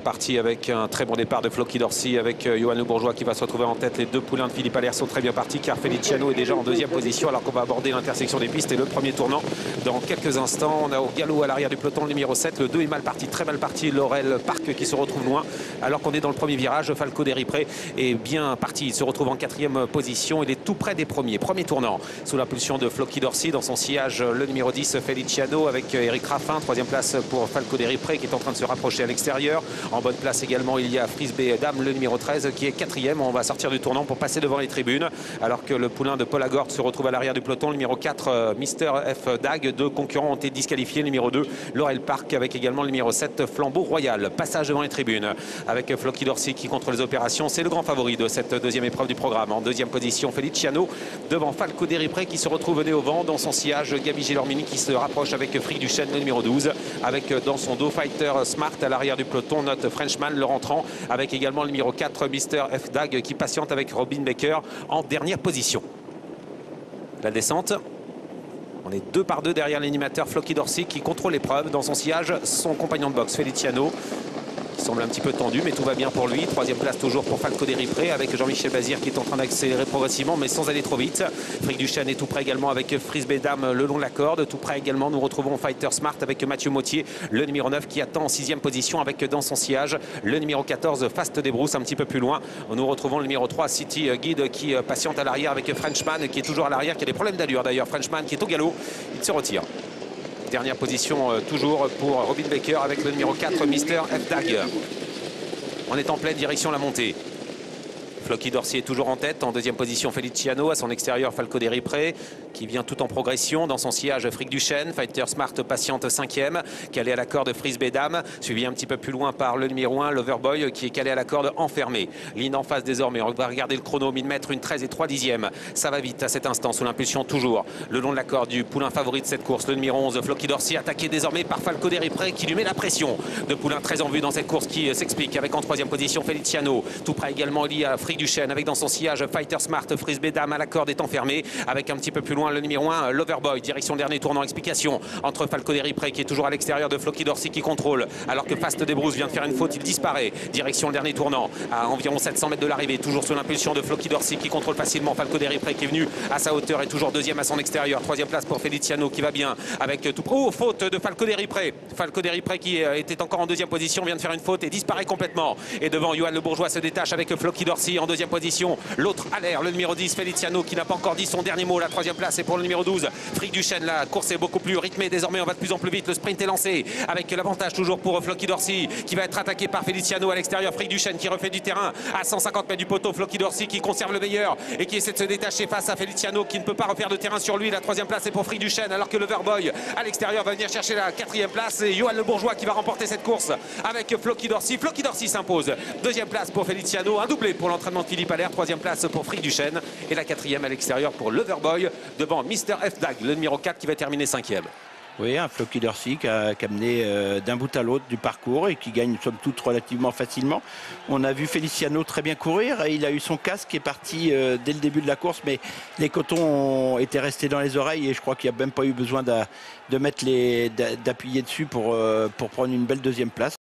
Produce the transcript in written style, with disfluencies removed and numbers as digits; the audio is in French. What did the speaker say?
parti avec un très bon départ de Floki Dorsey avec Johan Le Bourgeois qui va se retrouver en tête. Les deux poulains de Philippe Allaire sont très bien partis car Feliciano est déjà en deuxième position alors qu'on va aborder l'intersection des pistes et le premier tournant dans quelques instants. On a au galop à l'arrière du peloton le numéro 7. Le 2 est mal parti, très mal parti. Laurel Park qui se retrouve loin alors qu'on est dans le premier virage. Falco Deripré est bien parti. Il se retrouve en quatrième position. Il est tout près des premiers. Premier tournant sous l'impulsion de Floki Dorsey. Dans son sillage, le numéro 10 Feliciano avec Eric Raffin. Troisième place pour Falco Deripré qui est en train de se rapprocher à l'extérieur. En bonne place également, il y a Frisbee Dame, le numéro 13, qui est quatrième. On va sortir du tournant pour passer devant les tribunes. Alors que le poulain de Paul Agort se retrouve à l'arrière du peloton. Le numéro 4, Mister F Dag. Deux concurrents ont été disqualifiés. Le numéro 2, Laurel Park, avec également le numéro 7, Flambeau Royal. Passage devant les tribunes avec Floki Dorsey qui contrôle les opérations. C'est le grand favori de cette deuxième épreuve du programme. En deuxième position, Feliciano devant Falco Deripré qui se retrouve nez au vent. Dans son sillage, Gabi Gélormini qui se rapproche avec Frick Duchesne, le numéro 12. Avec dans son dos Fighter Smart à l'arrière du peloton, notre Frenchman, le rentrant, avec également le numéro 4, Mister F Dag qui patiente avec Robin Baker en dernière position. La descente. On est 2 par 2 derrière l'animateur Floki Dorsey qui contrôle l'épreuve. Dans son sillage, son compagnon de boxe Feliciano qui semble un petit peu tendu, mais tout va bien pour lui. Troisième place toujours pour Falco Deripré avec Jean-Michel Bazir qui est en train d'accélérer progressivement, mais sans aller trop vite. Frick Duchesne est tout près également avec Frisbee Dame le long de la corde. Tout près également, nous retrouvons Fighter Smart avec Mathieu Mautier, le numéro 9 qui attend en 6e position avec dans son sillage le numéro 14 Fast Debrousse un petit peu plus loin. Nous retrouvons le numéro 3 City Guide qui patiente à l'arrière avec Frenchman qui est toujours à l'arrière, qui a des problèmes d'allure d'ailleurs. Frenchman qui est au galop, il se retire. Dernière position toujours pour Robin Baker avec le numéro 4 Mister F Dag. On est en pleine direction la montée. Floki Dorsey est toujours en tête. En deuxième position, Feliciano. À son extérieur, Falco Deripré qui vient tout en progression. Dans son sillage, Frick Duchesne. Fighter Smart patiente 5e. Calé à la corde, Frisbee Dame. Suivi un petit peu plus loin par le numéro 1, Loverboy, qui est calé à la corde enfermée. Ligne en face désormais. On va regarder le chrono. 1000 mètres, une 13 et 3 dixièmes. Ça va vite à cet instant, sous l'impulsion toujours. Le long de la corde du poulain favori de cette course, le numéro 11, Floki Dorsey, attaqué désormais par Falco Deripré qui lui met la pression. De poulain très en vue dans cette course qui s'explique avec en troisième position Feliciano. Tout près également, il y a Frick Duchesne avec dans son sillage Fighter Smart. Frisbee Dame à la corde est enfermée avec un petit peu plus loin le numéro 1 Loverboy. Direction dernier tournant, explication entre Falco Deripré qui est toujours à l'extérieur de Floki Dorsey qui contrôle alors que Fast Debrousse vient de faire une faute, il disparaît. Direction le dernier tournant à environ 700 mètres de l'arrivée, toujours sous l'impulsion de Floki Dorsey qui contrôle facilement Falco Deripré qui est venu à sa hauteur et toujours deuxième à son extérieur. Troisième place pour Feliciano qui va bien avec tout faute de Falco Deripré. Falco Deripré qui était encore en deuxième position vient de faire une faute et disparaît complètement. Et devant, Johan Le Bourgeois se détache avec Floki Dorsey en deuxième position. L'autre à l'air, le numéro 10 Feliciano qui n'a pas encore dit son dernier mot. La troisième place est pour le numéro 12 Frick Duchesne. La course est beaucoup plus rythmée désormais, on va de plus en plus vite. Le sprint est lancé avec l'avantage toujours pour Floki Dorsey qui va être attaqué par Feliciano à l'extérieur. Frick Duchesne qui refait du terrain à 150 mètres du poteau. Floki Dorsey qui conserve le meilleur et qui essaie de se détacher face à Feliciano qui ne peut pas refaire de terrain sur lui. La troisième place est pour Frick Duchesne alors que le Loverboy à l'extérieur va venir chercher la quatrième place. Et Johan Le Bourgeois qui va remporter cette course avec Floki Dorsey. Floki Dorsey s'impose. Deuxième place pour Feliciano, un doublé pour l'entraînement de Philippe Allaire. Troisième place pour Frick Duchesne et la quatrième à l'extérieur pour Loverboy devant Mister F Dag, le numéro 4 qui va terminer 5e. Oui, un Floki Dorsey qui a mené d'un bout à l'autre du parcours et qui gagne somme toute relativement facilement. On a vu Feliciano très bien courir et il a eu son casque qui est parti dès le début de la course, mais les cotons étaient restés dans les oreilles et je crois qu'il n'y a même pas eu besoin d'appuyer dessus pour prendre une belle deuxième place.